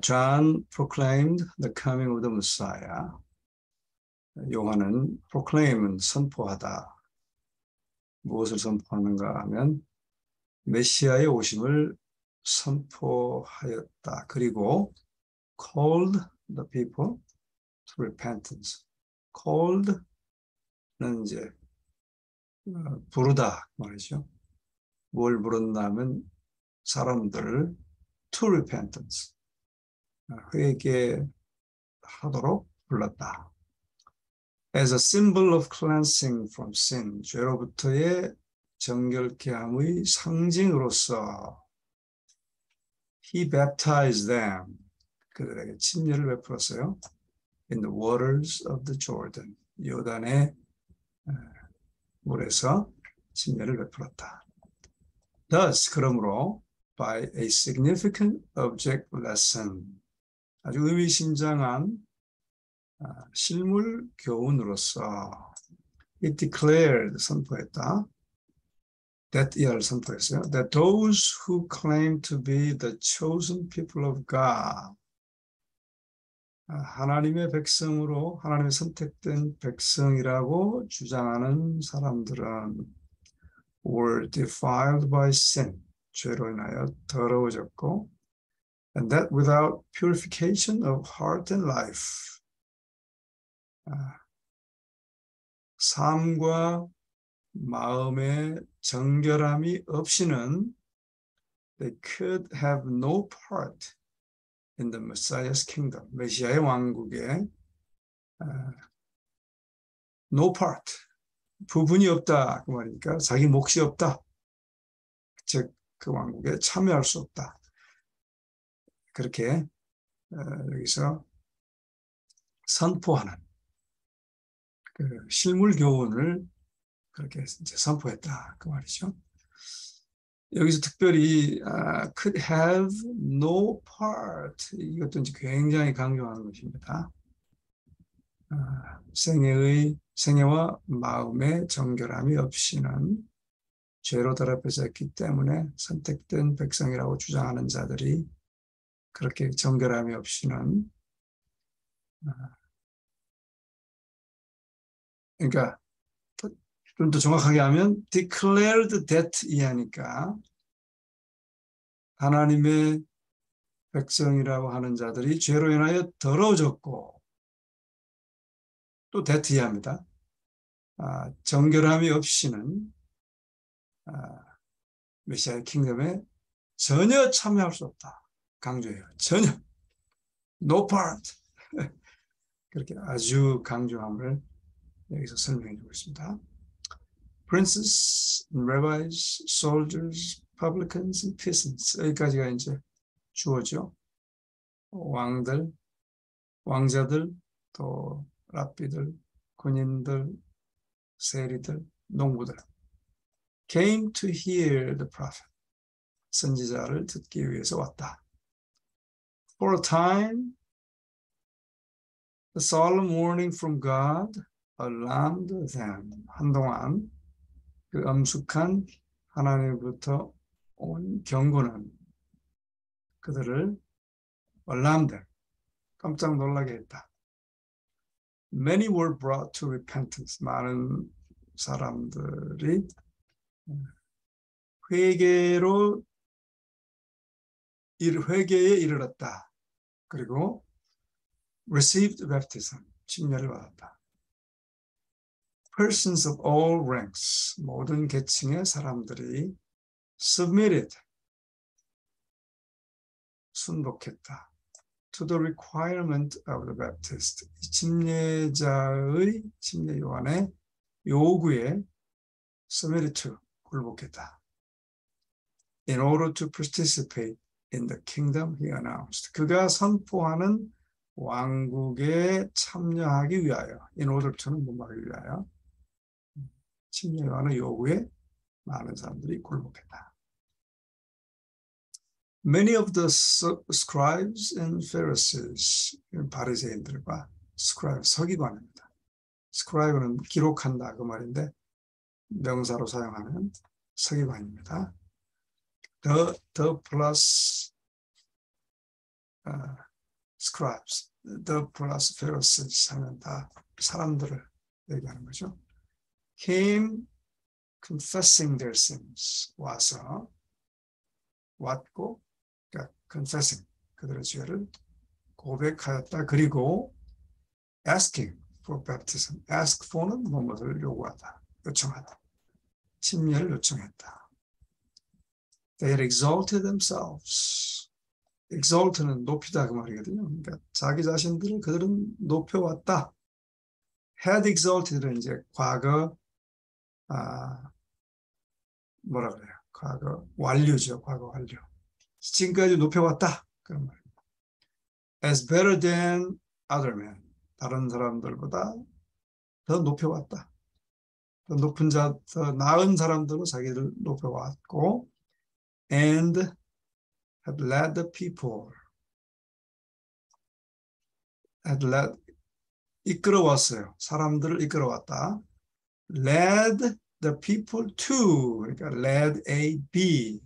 John proclaimed the coming of the Messiah. 요한은 proclaim은 선포하다. 무엇을 선포하는가 하면 메시아의 오심을 선포하였다. 그리고 called the people to repentance. called는 이제 부르다 말이죠. 뭘 부른다면 사람들을 to repentance. 회개하도록 불렀다. As a symbol of cleansing from sin, 죄로부터의 정결케 함의 상징으로서 He baptized them, 그들에게 침례를 베풀었어요. In the waters of the Jordan, 요단의 물에서 침례를 베풀었다. Thus, 그러므로 by a significant object lesson, 아주 의미심장한 실물 교훈으로서 it declared, 선포했다. that 이하를 선포했어요. That those who claim to be the chosen people of God, 하나님의 백성으로 하나님의 선택된 백성이라고 주장하는 사람들은 were defiled by sin, 죄로 인하여 더러워졌고, and that without purification of heart and life, 삶과 마음의 정결함이 없이는 they could have no part in the Messiah's kingdom. 메시아의 왕국에 no part, 부분이 없다 그 말이니까 자기 몫이 없다. 즉 그 왕국에 참여할 수 없다. 그렇게 여기서 선포하는 그 실물 교훈을 그렇게 이제 선포했다 그 말이죠. 여기서 특별히 could have no part, 이것도 이제 굉장히 강조하는 것입니다. 생애와 마음의 정결함이 없이는 죄로 더럽혀져 있기 때문에 선택된 백성이라고 주장하는 자들이 그렇게 정결함이 없이는, 그러니까 좀 더 정확하게 하면 declared that 이하니까 하나님의 백성이라고 하는 자들이 죄로 인하여 더러워졌고, 또 that 이하입니다. 정결함이 없이는 메시아의 킹덤에 전혀 참여할 수 없다. 강조해요. 전혀. No part. 그렇게 아주 강조함을 여기서 설명해 주고 있습니다. Princes, rabbis, soldiers, publicans, and peasants. 여기까지가 이제 주어죠. 왕들, 왕자들, 또 랍비들, 군인들, 세리들, 농부들. Came to hear the prophet. 선지자를 듣기 위해서 왔다. For a time, the solemn warning from God alarmed them. 한동안 그 엄숙한 하나님으로부터 온 경고는 그들을 alarmed them, 깜짝 놀라게 했다. Many were brought to repentance. 많은 사람들이 회개에 이르렀다. 그리고 received baptism, 침례를 받았다. Persons of all ranks, 모든 계층의 사람들이 submitted, 순복했다. To the requirement of the Baptist, 침례 요한의 요구에 submitted to, 굴복했다. In order to participate in the kingdom he announced. 그가 선포하는 왕국에 참여하기 위하여, in order to는 뭔가를 위하여, 침례 요한의 요구에 많은 사람들이 굴복했다. Many of the scribes and Pharisees, 바리새인들과 scribe, 서기관입니다. scribe는 기록한다 그 말인데 명사로 사용하는 서기관입니다. the plus scribes, the plus Pharisees 하면 다 사람들을 얘기하는 거죠. came confessing their sins, 와서 왔고 그러니까 confessing 그들의 죄를 고백하였다. 그리고 asking for baptism, ask for는 무엇을 요구하다, 요청하다, 침례를 요청했다. They had exalted themselves. exalt는 높이다 그 말이거든요. 그러니까 자기 자신들을 그들은 높여왔다. had exalted는 이제 과거 뭐라 그래요? 과거 완료죠. 과거 완료. 지금까지 높여왔다. 그런 말입니다. As better than other men. 다른 사람들보다 더 높여왔다. 더 높은 자, 더 나은 사람들로 자기를 높여왔고 and had led the people. had led, 이끌어왔어요. 사람들을 이끌어왔다. led the people to, 그러니까 led A, B.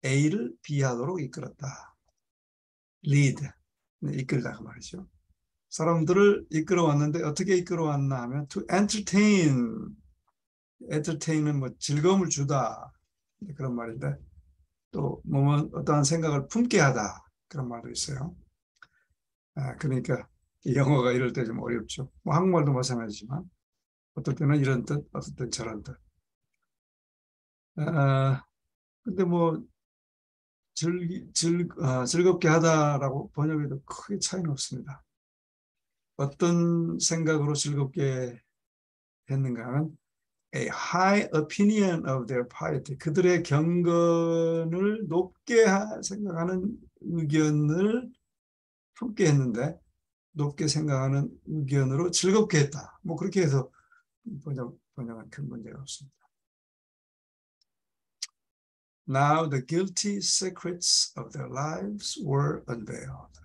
A를 B하도록 이끌었다. lead, 이끌다 그 말이죠. 사람들을 이끌어왔는데 어떻게 이끌어왔나 하면 to entertain. entertain은 뭐 즐거움을 주다 그런 말인데 또 뭐 어떠한 생각을 품게 하다 그런 말도 있어요. 그러니까 영어가 이럴 때 좀 어렵죠. 뭐 한국말도 마찬가지지만 어떨 때는 이런 뜻, 어떨 때는 저런 뜻. 근데 뭐 즐겁게 하다라고 번역해도 크게 차이는 없습니다. 어떤 생각으로 즐겁게 했는가 하면 a high opinion of their piety. 그들의 경건을 높게 생각하는 의견을 품게 했는데 높게 생각하는 의견으로 즐겁게 했다. 뭐 그렇게 해서 번역은 큰 문제가 없습니다. Now the guilty secrets of their lives were unveiled.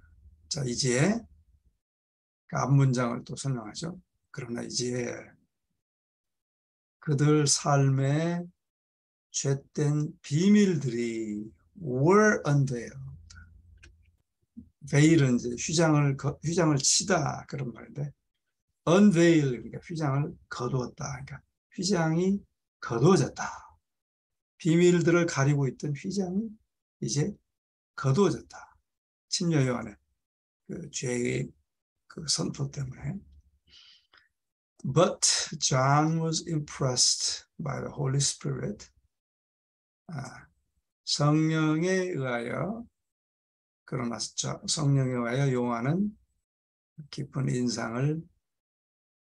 자, 이제 그 앞문장을 또 설명하죠. 그러나 이제 그들 삶의 죄된 비밀들이 were unveiled. veil은 이제 휘장을 치다 그런 말인데 unveil 그러니까 휘장을 거두었다. 그러니까 휘장이 거두어졌다. 비밀들을 가리고 있던 휘장이 이제 거두어졌다. 침례 요한의 그 죄의 그 선포 때문에. But John was impressed by the Holy Spirit. 성령에 의하여 그러나 성령에 의하여 요한은 깊은 인상을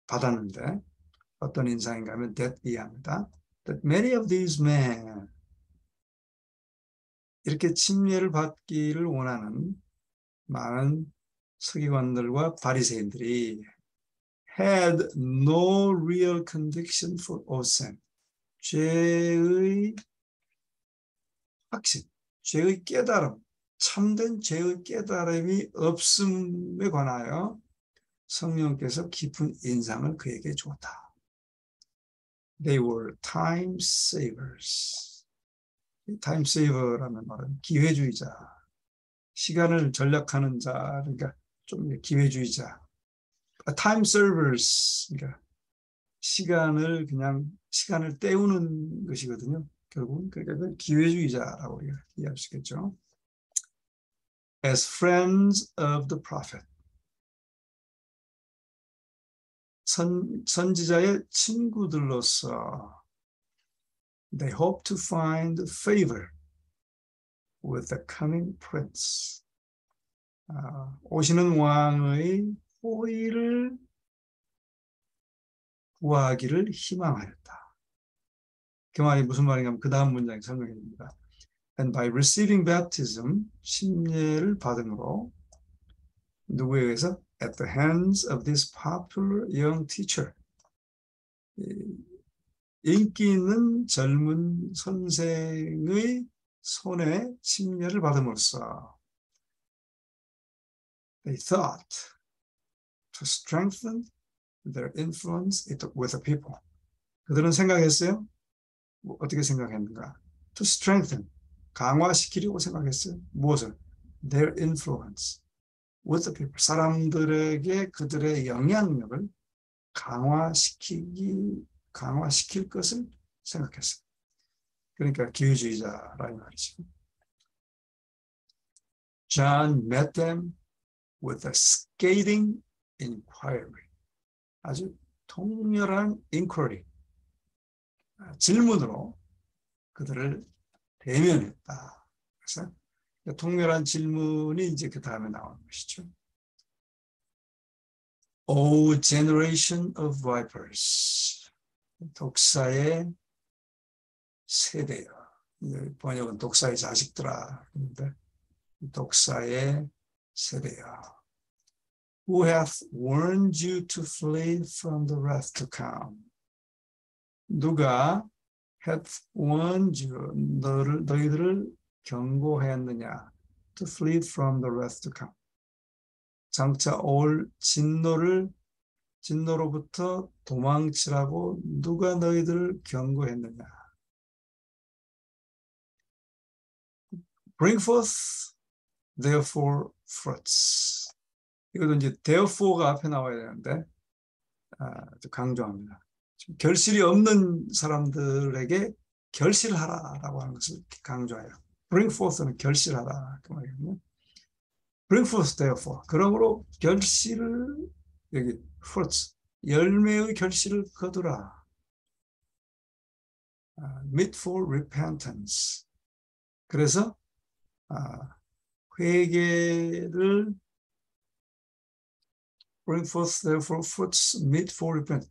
받았는데 어떤 인상인가 하면 that 이해합니다. That many of these men 이렇게 침례를 받기를 원하는 많은 서기관들과 바리새인들이 had no real conviction for sin. 죄의 확신, 죄의 깨달음, 참된 죄의 깨달음이 없음에 관하여 성령께서 깊은 인상을 그에게 주었다. They were time savers. time saver라는 말은 기회주의자, 시간을 전략하는 자, 그러니까 좀 기회주의자. time servers, 그러니까 시간을 때우는 것이거든요. 결국은 그러니까 기회주의자라고 우리가 이해할 수 있겠죠. As friends of the prophet. 선지자의 친구들로서 they hope to find favor with the coming prince. 오시는 왕의 호의를 구하기를 희망하였다. 그 말이 무슨 말인가 하면 그 다음 문장에 설명해 줍니다. And by receiving baptism, 침례를 받음으로 누구에 의해서? At the hands of this popular young teacher. 인기 있는 젊은 선생의 손에 침례를 받음으로써 they thought to strengthen their influence with the people. 그들은 생각했어요. 어떻게 생각했는가? To strengthen, 강화시키려고 생각했어요. 무엇을? Their influence with the people. 사람들에게 그들의 영향력을 강화시킬 것을 생각했어요. 그러니까 기회주의자라는 말이죠. John met them with a scathing inquiry. 아주 통렬한 inquiry, 질문으로 그들을 대면했다. 그래서 통렬한 질문이 이제 그 다음에 나오는 것이죠. O generation of vipers. 독사의 세대여. 번역은 독사의 자식들아. 그런데 독사의 세대여. Who hath warned you to flee from the wrath to come? 누가 hath warned you, 너희들을 경고하였느냐? To flee from the wrath to come. 장차 올 진노로부터 도망치라고 누가 너희들을 경고했느냐? Bring forth therefore fruits. 이것도 이제 therefore가 앞에 나와야 되는데 강조합니다. 결실이 없는 사람들에게 결실하라라고 하는 것을 강조해요. Bring forth는 결실하라 그 말이거든요. Bring forth therefore. 그러므로 결실을 여기 fruits 열매의 결실을 거두라. Meet for repentance. 그래서 회개를 Bring forth therefore fruits meet for repentance.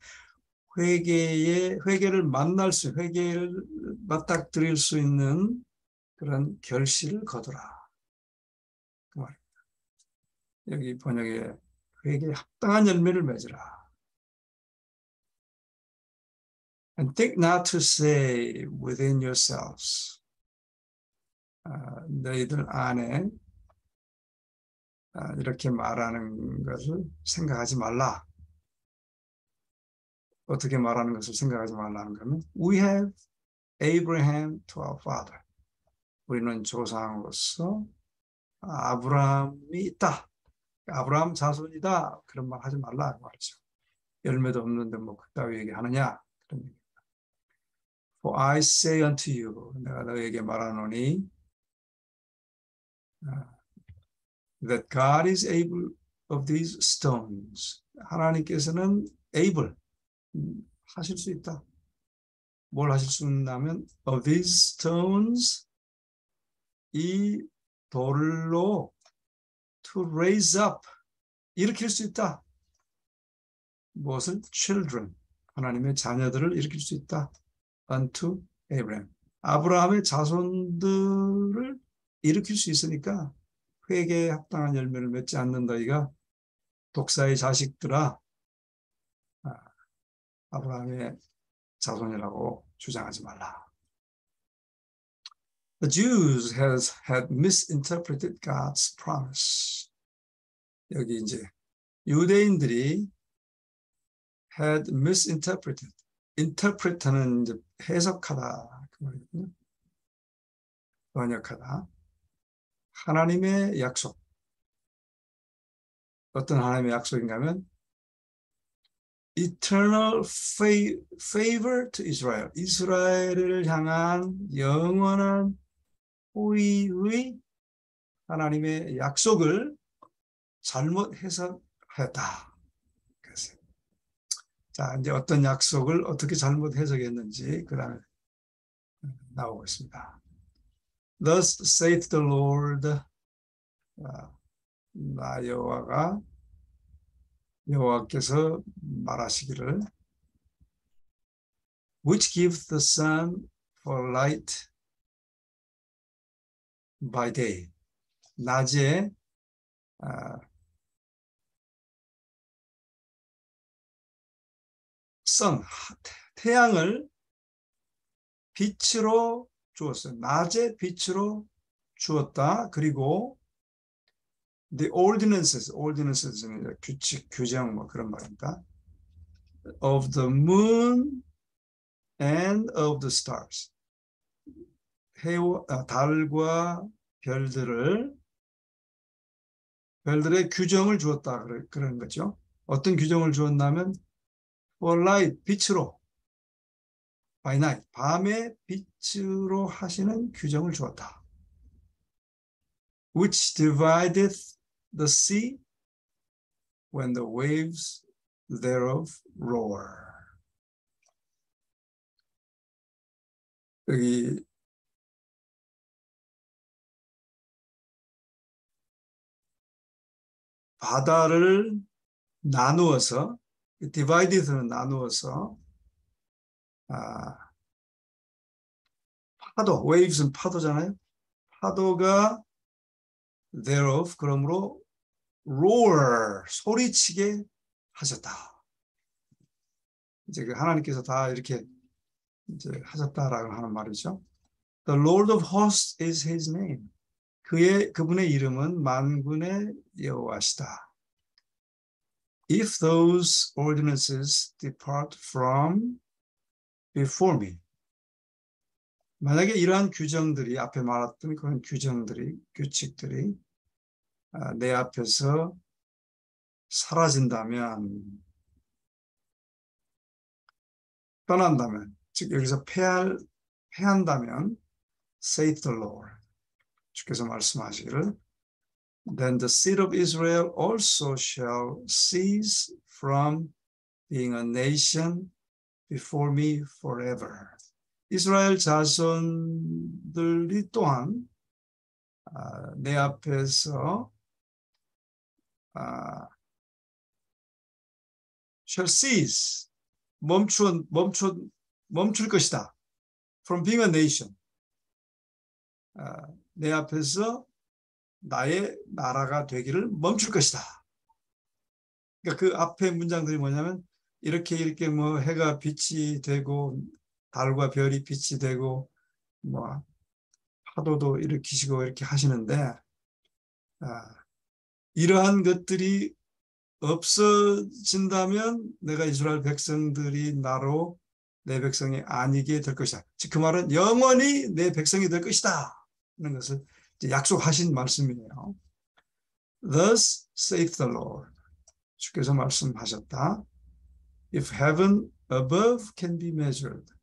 회개를 맞닥뜨릴 수 있는 그런 결실을 거두라. 그 말입니다. 여기 번역에 회개에 합당한 열매를 맺으라. And think not to say within yourselves. 너희들 안에 이렇게 말하는 것을 생각하지 말라. 어떻게 말하는 것을 생각하지 말라는 거면 We have Abraham to our father. 우리는 조상으로서 아브라함이 있다. 아브라함 자손이다. 그런 말 하지 말라 말이죠. 열매도 없는데 뭐 그따위 얘기하느냐. 그런 얘기입니다. For I say unto you, 내가 너에게 말하노니 that God is able of these stones. 하나님께서는 able, 하실 수 있다. 뭘 하실 수 있냐면 of these stones, 이 돌로 to raise up, 일으킬 수 있다. 무엇을? children, 하나님의 자녀들을 일으킬 수 있다. unto Abraham. 아브라함의 자손들을 일으킬 수 있으니까 회개에 합당한 열매를 맺지 않는 너희가 독사의 자식들아 아브라함의 자손이라고 주장하지 말라. The Jews had misinterpreted God's promise. 여기 이제 유대인들이 had misinterpreted. interpret는 이제 해석하다 그 말이거든요. 번역하다. 하나님의 약속. 어떤 하나님의 약속인가 하면 eternal favor to Israel. 이스라엘을 향한 영원한 호의의 하나님의 약속을 잘못 해석했다. 그래서 자, 이제 어떤 약속을 어떻게 잘못 해석했는지 그 다음에 나오고 있습니다. Thus saith the Lord, 나 여호와께서 말하시기를 which gives the sun for light by day. 낮에 태양을 빛으로 주었어요. 낮에 빛으로 주었다. 그리고 the ordinances, 규칙, 규정 뭐 그런 말입니다. of the moon and of the stars. 달과 별들의 규정을 주었다. 그런 거죠. 어떤 규정을 주었냐면, for light, 빛으로, by night, 밤에 빛으로 하시는 규정을 주었다. Which divideth the sea when the waves thereof roar. 여기 바다를 나누어서, divided는 나누어서, 파도, waves는 파도잖아요. 파도가 thereof, 그러므로 roar, 소리치게 하셨다. 이제 그 하나님께서 다 이렇게 이제 하셨다라고 하는 말이죠. The Lord of hosts is his name. 그분의 이름은 만군의 여호와시다. If those ordinances depart from before me. 만약에 이러한 규정들이, 앞에 말했던 그런 규정들이, 규칙들이 내 앞에서 사라진다면, 떠난다면, 즉 여기서 패한다면, saith the Lord. 주께서 말씀하시기를, then the seed of Israel also shall cease from being a nation before me forever. 이스라엘 자손들이 또한 내 앞에서 shall cease, 멈출 것이다. From being a nation. 내 앞에서 나의 나라가 되기를 멈출 것이다. 그러니까 그 앞에 문장들이 뭐냐면, 이렇게 뭐 해가 빛이 되고 달과 별이 빛이 되고 뭐 파도도 일으키시고 이렇게 하시는데, 이러한 것들이 없어진다면 내가 이스라엘 백성들이 나로 내 백성이 아니게 될 것이다. 즉 그 말은 영원히 내 백성이 될 것이다 하는 것을 약속하신 말씀이에요. Thus saith the Lord. 주께서 말씀하셨다. If heaven above can be measured.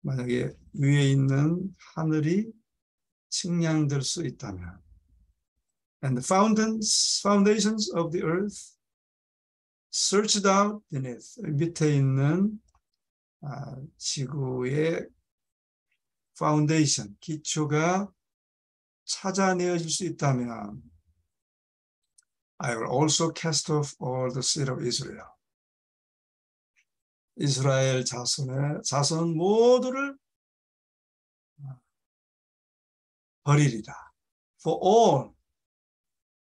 만약에 위에 있는 하늘이 측량될 수 있다면, and the foundations of the earth searched out beneath, 밑에 있는 지구의 foundation, 기초가 찾아내어질 수 있다면, I will also cast off all the seed of Israel. 이스라엘 자손 모두를 버리리라. For all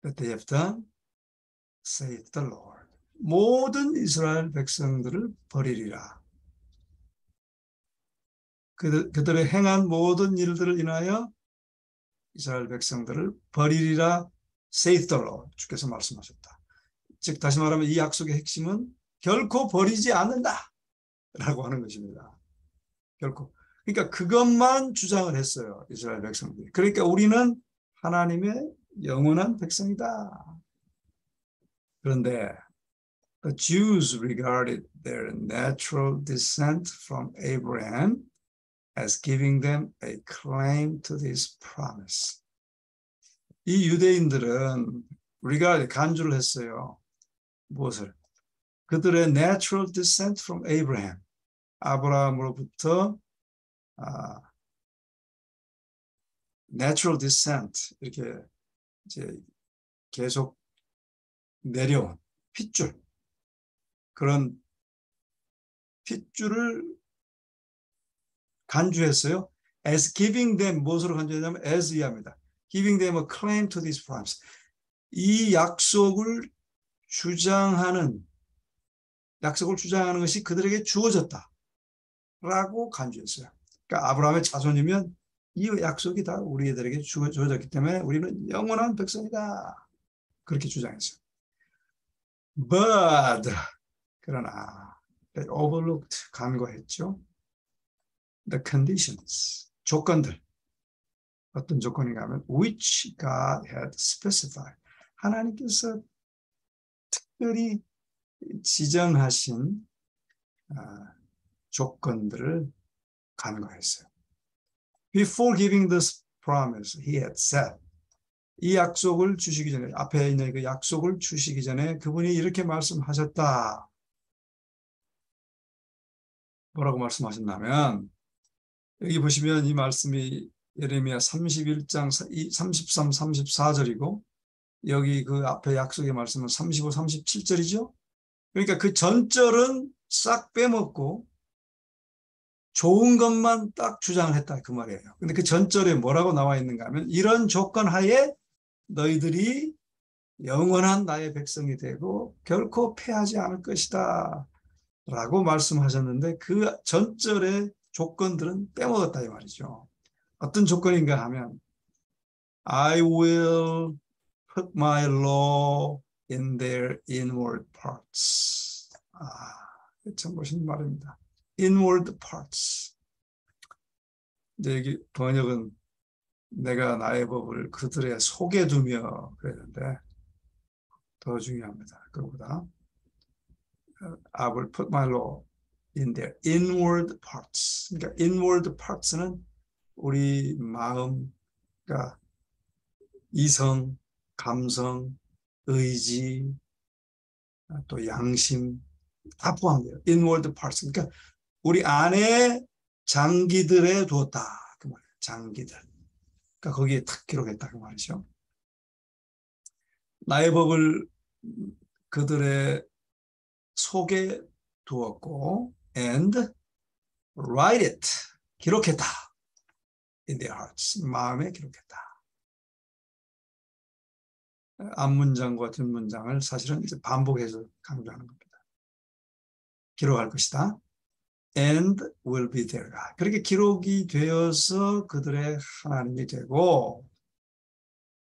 that they have done, saith the Lord. 모든 이스라엘 백성들을 버리리라. 그들의 행한 모든 일들을 인하여 이스라엘 백성들을 버리리라. saith the Lord. 주께서 말씀하셨다. 즉 다시 말하면 이 약속의 핵심은 결코 버리지 않는다 라고 하는 것입니다. 결코. 그러니까 그것만 주장을 했어요. 이스라엘 백성들이. 그러니까 우리는 하나님의 영원한 백성이다. 그런데 the Jews regarded their natural descent from Abraham as giving them a claim to this promise. 이 유대인들은 간주를 했어요. 무엇을? 그들의 natural descent from Abraham. 아브라함으로부터 natural descent, 이렇게 이제 계속 내려온 핏줄, 그런 핏줄을 간주했어요. as giving them, 무엇으로 간주했냐면 as 이합니다. giving them a claim to this promise. 이 약속을 주장하는 것이 그들에게 주어졌다 라고 간주했어요. 그러니까 아브라함의 자손이면 이 약속이 다 우리들에게 주어졌기 때문에 우리는 영원한 백성이다, 그렇게 주장했어요. But 그러나 They overlooked, 간과했죠. The conditions, 조건들. 어떤 조건인가 하면 which God had specified. 하나님께서 특별히 지정하신 조건들을 간과했어요. Before giving this promise, he had said. 이 약속을 주시기 전에, 앞에 있는 그 약속을 주시기 전에 그분이 이렇게 말씀하셨다. 뭐라고 말씀하셨냐면, 여기 보시면 이 말씀이 예레미야 31장 33, 34절이고, 여기 그 앞에 약속의 말씀은 35, 37절이죠. 그러니까 그 전절은 싹 빼먹고 좋은 것만 딱 주장을 했다 그 말이에요. 근데 그 전절에 뭐라고 나와 있는가 하면 이런 조건 하에 너희들이 영원한 나의 백성이 되고 결코 패하지 않을 것이다 라고 말씀하셨는데 그 전절의 조건들은 빼먹었다 이 말이죠. 어떤 조건인가 하면 I will put my law in their inward parts. 참 멋있는 말입니다. inward parts. 이제 여기 번역은 내가 나의 법을 그들의 속에 두며 그랬는데 더 중요합니다. 그거보다 I will put my law in their inward parts. 그러니까 inward parts는 우리 마음, 그러니까 이성, 감성, 의지, 또 양심 다 포함돼요. inward parts. 그러니까 우리 안에 장기들에 두었다. 그 말이에요. 장기들. 그러니까 거기에 탁 기록했다. 그 말이죠. 나의 법을 그들의 속에 두었고 and write it. 기록했다. in their hearts. 마음에 기록했다. 앞문장과 뒷문장을 사실은 이제 반복해서 강조하는 겁니다. 기록할 것이다. And will be their God. 그렇게 기록이 되어서 그들의 하나님이 되고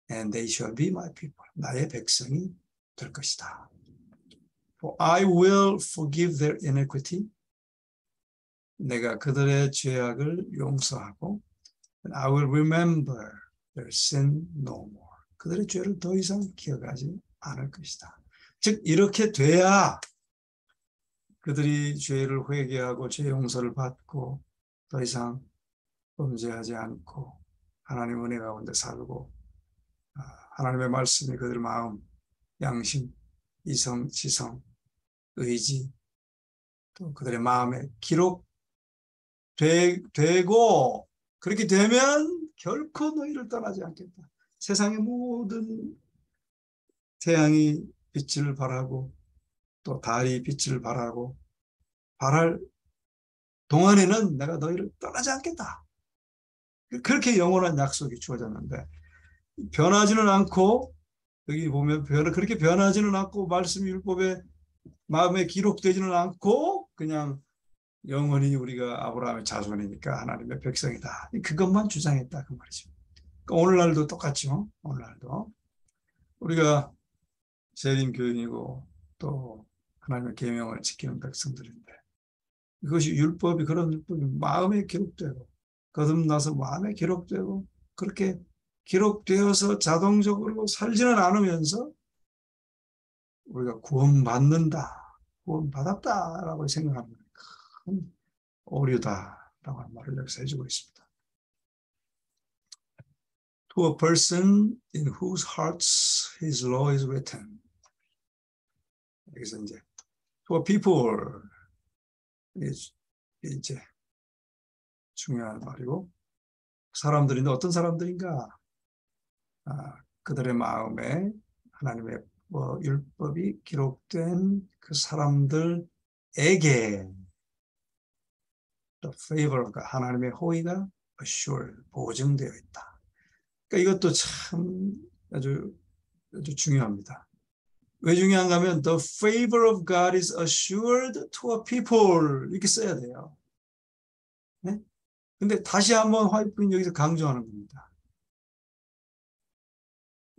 And they shall be my people. 나의 백성이 될 것이다. For I will forgive their iniquity. 내가 그들의 죄악을 용서하고 And I will remember their sin no more. 그들의 죄를 더 이상 기억하지 않을 것이다. 즉 이렇게 돼야 그들이 죄를 회개하고 죄 용서를 받고 더 이상 범죄하지 않고 하나님의 은혜 가운데 살고 하나님의 말씀이 그들 마음, 양심, 이성, 지성, 의지 또 그들의 마음에 기록되고 그렇게 되면 결코 너희를 떠나지 않겠다. 세상의 모든 태양이 빛을 발하고 또 달이 빛을 발하고 발할 동안에는 내가 너희를 떠나지 않겠다. 그렇게 영원한 약속이 주어졌는데 변하지는 않고 여기 보면 그렇게 변하지는 않고 말씀 율법에 마음에 기록되지는 않고 그냥 영원히 우리가 아브라함의 자손이니까 하나님의 백성이다. 그것만 주장했다 그 말이죠. 그러니까 오늘날도 똑같죠. 오늘날도 우리가 재림 교인이고 또 하나님의 계명을 지키는 백성들인데 이것이 율법이 그런 율법이 마음에 기록되고 거듭나서 마음에 기록되고 그렇게 기록되어서 자동적으로 살지는 않으면서 우리가 구원받는다, 구원받았다라고 생각하는 큰 오류다라고 하는 말을 여기서 해주고 있습니다. To a person in whose hearts his law is written. 여기서 이제 to a people 이제 중요한 말이고 사람들인데 어떤 사람들인가? 그들의 마음에 하나님의 율법이 기록된 그 사람들에게 the favor of God, 하나님의 호의가 assured, 보증되어 있다. 그러니까 이것도 참 아주 중요합니다. 왜 중요한가 하면 the favor of God is assured to a people 이렇게 써야 돼요. 네? 근데 다시 한번 화이트는 여기서 강조하는 겁니다.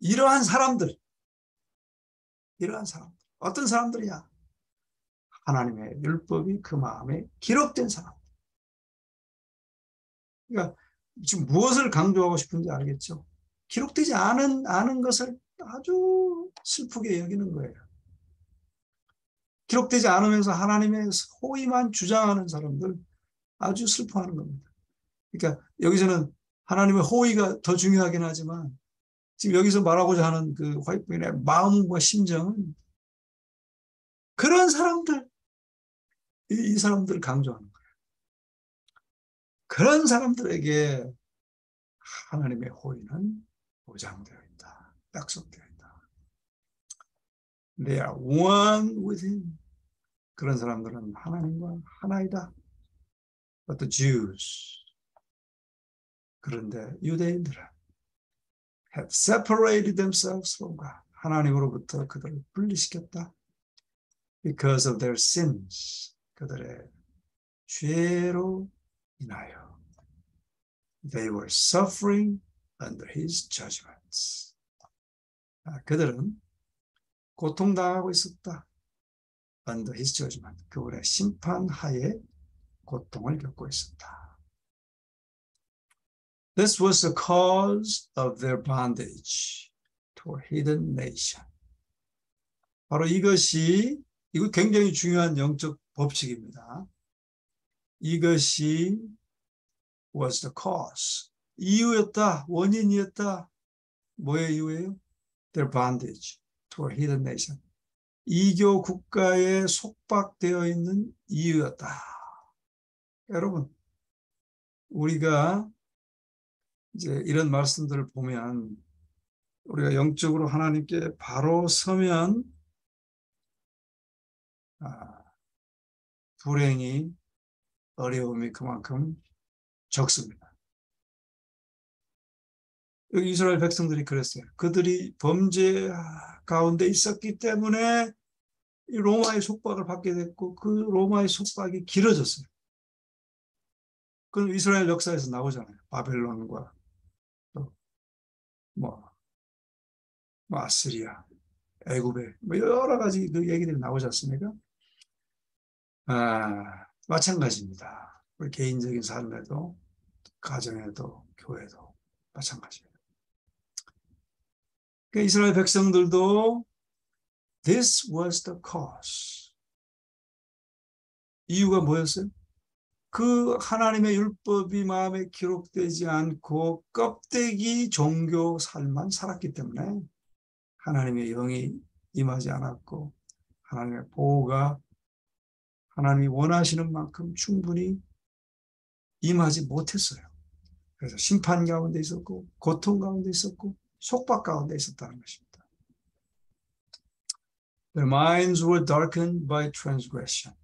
이러한 사람들 어떤 사람들이야? 하나님의 율법이 그 마음에 기록된 사람. 그러니까 지금 무엇을 강조하고 싶은지 알겠죠? 기록되지 않은 것을 아주 슬프게 여기는 거예요. 기록되지 않으면서 하나님의 호의만 주장하는 사람들 아주 슬퍼하는 겁니다. 그러니까 여기서는 하나님의 호의가 더 중요하긴 하지만 지금 여기서 말하고자 하는 그 화이트인의 마음과 심정은 그런 사람들, 이 사람들을 강조하는 거예요. 그런 사람들에게 하나님의 호의는 보장되어 있다. 약속되어 있다. They are one with him. 그런 사람들은 하나님과 하나이다. But the Jews, 그런데 유대인들은 had separated themselves from God. 하나님으로부터 그들을 분리시켰다. Because of their sins. 그들의 죄로 인하여. They were suffering under his judgments. 그들은 고통당하고 있었다. Under his judgment. 그분의 심판하에 고통을 겪고 있었다. This was the cause of their bondage to a hidden nation. 바로 이거 굉장히 중요한 영적 법칙입니다. 이것이 was the cause. 이유였다, 원인이었다. 뭐의 이유예요? Their bondage to a hidden nation. 이교 국가에 속박되어 있는 이유였다. 여러분, 우리가 이제 이런 말씀들을 보면 우리가 영적으로 하나님께 바로 서면 불행이, 어려움이 그만큼 적습니다. 여기 이스라엘 백성들이 그랬어요. 그들이 범죄 가운데 있었기 때문에 로마의 속박을 받게 됐고 그 로마의 속박이 길어졌어요. 그건 이스라엘 역사에서 나오잖아요. 바벨론과 또 아시리아, 애굽의 여러 가지 그 얘기들이 나오지 않습니까? 마찬가지입니다. 우리 개인적인 삶에도 가정에도 교회도 마찬가지입니다. 그러니까 이스라엘 백성들도 This was the cause. 이유가 뭐였어요? 그 하나님의 율법이 마음에 기록되지 않고 껍데기 종교 삶만 살았기 때문에 하나님의 영이 임하지 않았고 하나님의 보호가 하나님이 원하시는 만큼 충분히 임하지 못했어요. 그래서 심판 가운데 있었고 고통 가운데 있었고 속박 가운데 있었다는 것입니다. Their minds were darkened by transgression.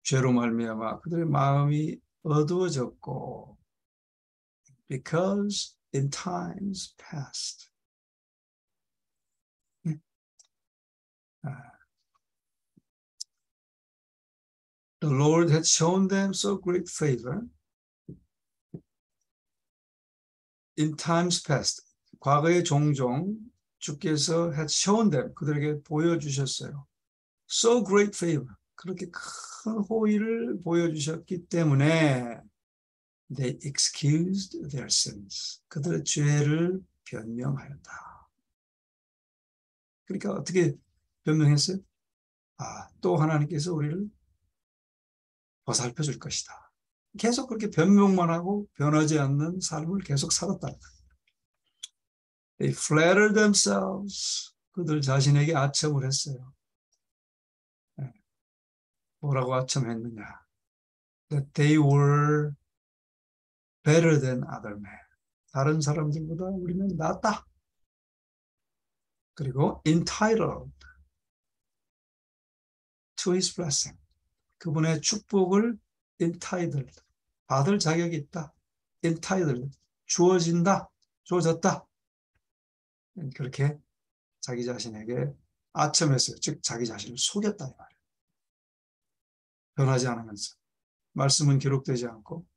죄로 말미암아 그들의 마음이 어두워졌고 because in times past. The Lord had shown them so great favor in times past. 과거에 종종 주께서 had shown them, 그들에게 보여주셨어요. So great favor. 그렇게 큰 호의를 보여주셨기 때문에 they excused their sins. 그들의 죄를 변명하였다. 그러니까 어떻게 변명했어요? 또 하나님께서 우리를 보살펴 줄 것이다. 계속 그렇게 변명만 하고 변하지 않는 삶을 계속 살았다. They flattered themselves. 그들 자신에게 아첨을 했어요. 뭐라고 아첨했느냐? That they were better than other men. 다른 사람들보다 우리는 낫다. 그리고 entitled to his blessing. 그분의 축복을 entitled, 받을 자격이 있다. entitled, 주어진다, 주어졌다. 그렇게 자기 자신에게 아첨했어요. 즉 자기 자신을 속였다 이 말이에요. 변하지 않으면서 말씀은 기록되지 않고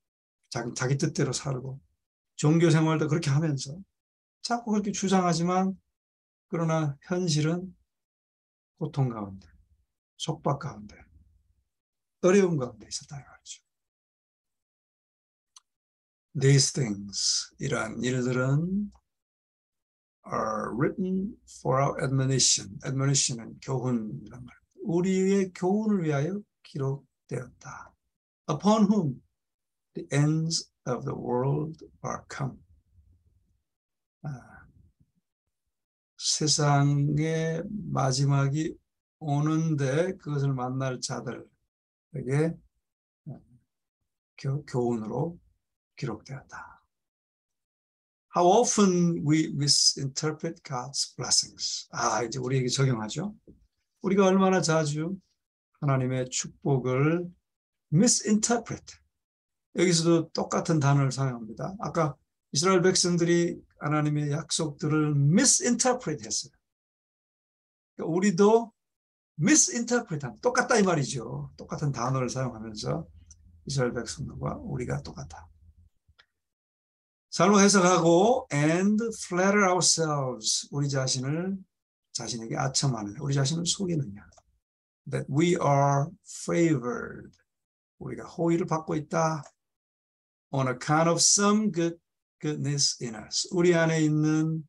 자기 뜻대로 살고 종교 생활도 그렇게 하면서 자꾸 그렇게 주장하지만 그러나 현실은 고통 가운데 속박 가운데, 어려움 가운데 있었다 말이죠. These things, 이러한 일들은 are written for our admonition. admonition은 교훈이란 말입니다. 우리의 교훈을 위하여 기록되었다. Upon whom the ends of the world are come. 세상의 마지막이 오는데 그것을 만날 자들에게 교훈으로 기록되었다. How often we misinterpret God's blessings. 이제 우리에게 적용하죠. 우리가 얼마나 자주 하나님의 축복을 misinterpret. 여기서도 똑같은 단어를 사용합니다. 아까 이스라엘 백성들이 하나님의 약속들을 misinterpret 했어요. 그러니까 우리도 misinterpret, 똑같다 이 말이죠. 똑같은 단어를 사용하면서 이스라엘 백성들과 우리가 똑같다. 잘못 해석하고 and flatter ourselves, 우리 자신에게 아첨하느냐, 우리 자신을 속이느냐. That we are favored, 우리가 호의를 받고 있다. On account of some goodness in us, 우리 안에 있는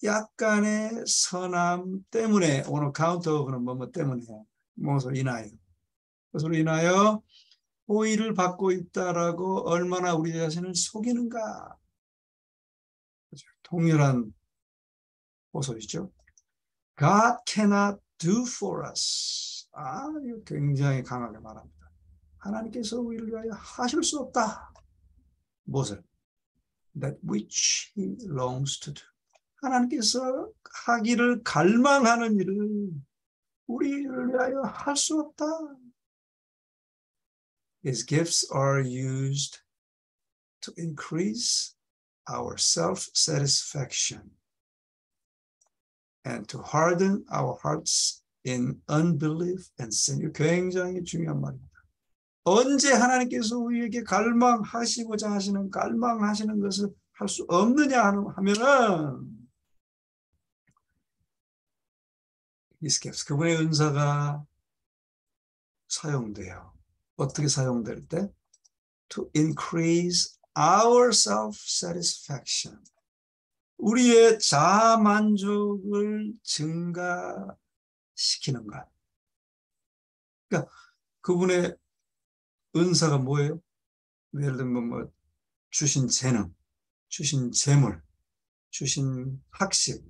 약간의 선함 때문에, on account of는 뭐뭐 때문에, 무엇으로 인하여, 그것으로 인하여 호의를 받고 있다라고 얼마나 우리 자신을 속이는가. 통렬한 호소이죠. God cannot do for us. 이거 굉장히 강하게 말합니다. 하나님께서 우리를 위하여 하실 수 없다. 무엇을? That which he longs to do. 하나님께서 하기를 갈망하는 일을 우리를 위하여 할 수 없다. His gifts are used to increase our self-satisfaction and to harden our hearts in unbelief and sin. 이거 굉장히 중요한 말입니다. 언제 하나님께서 우리에게 갈망하시고자 하시는 갈망하시는 것을 할 수 없느냐 하면은 His gifts, 그분의 은사가 사용돼요. 어떻게 사용될 때? To increase our self-satisfaction. 우리의 자아만족을 증가시키는 것. 그러니까 그분의 은사가 뭐예요? 예를 들면 뭐 주신 재능, 주신 재물, 주신 학식,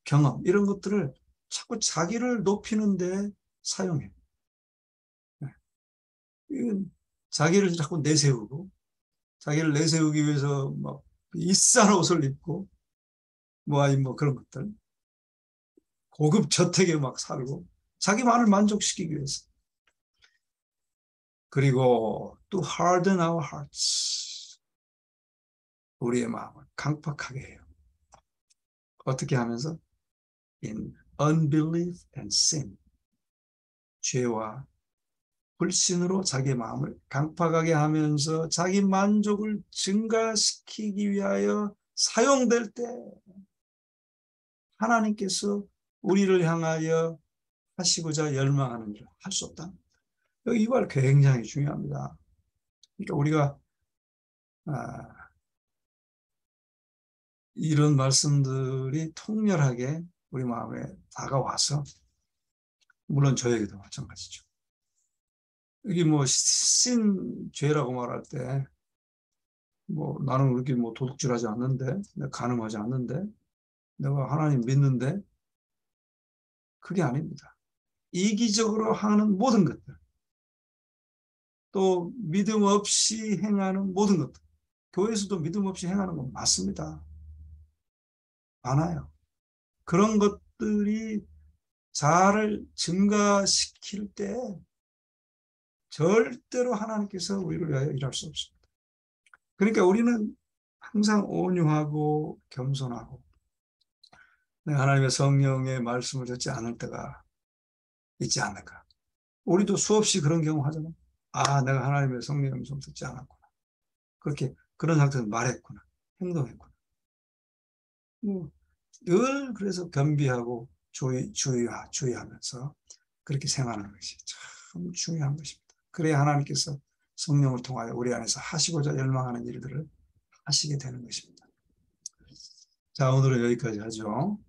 경험 이런 것들을 자꾸 자기를 높이는 데 사용해. 이건 자기를 자꾸 내세우고, 자기를 내세우기 위해서 막 비싼 옷을 입고, 뭐 그런 것들, 고급 저택에 막 살고, 자기만을 만족시키기 위해서. 그리고 to harden our hearts, 우리의 마음을 강팍하게 해요. 어떻게 하면서? In unbelief and sin, 죄와 불신으로 자기의 마음을 강팍하게 하면서 자기 만족을 증가시키기 위하여 사용될 때 하나님께서 우리를 향하여 하시고자 열망하는 일을 할 수 없다. 이 말 굉장히 중요합니다. 그러니까 우리가 이런 말씀들이 통렬하게 우리 마음에 다가와서, 물론 저에게도 마찬가지죠. 이게 뭐 신죄라고 말할 때, 뭐 나는 그렇게 뭐 도둑질하지 않는데, 내가 간음하지 않는데, 내가 하나님 믿는데, 그게 아닙니다. 이기적으로 하는 모든 것들, 또 믿음 없이 행하는 모든 것들, 교회에서도 믿음 없이 행하는 건 맞습니다. 많아요. 그런 것들이 자아를 증가시킬 때 절대로 하나님께서 우리를 위하여 일할 수 없습니다. 그러니까 우리는 항상 온유하고 겸손하고, 하나님의 성령의 말씀을 듣지 않을 때가 있지 않을까. 우리도 수없이 그런 경우 하잖아요. 내가 하나님의 성령의 말씀을 듣지 않았구나. 그렇게 그런 상태에서 말했구나. 행동했구나. 늘 그래서 겸비하고 주의하면서 그렇게 생각하는 것이 참 중요한 것입니다. 그래야 하나님께서 성령을 통하여 우리 안에서 하시고자 열망하는 일들을 하시게 되는 것입니다. 자, 오늘은 여기까지 하죠.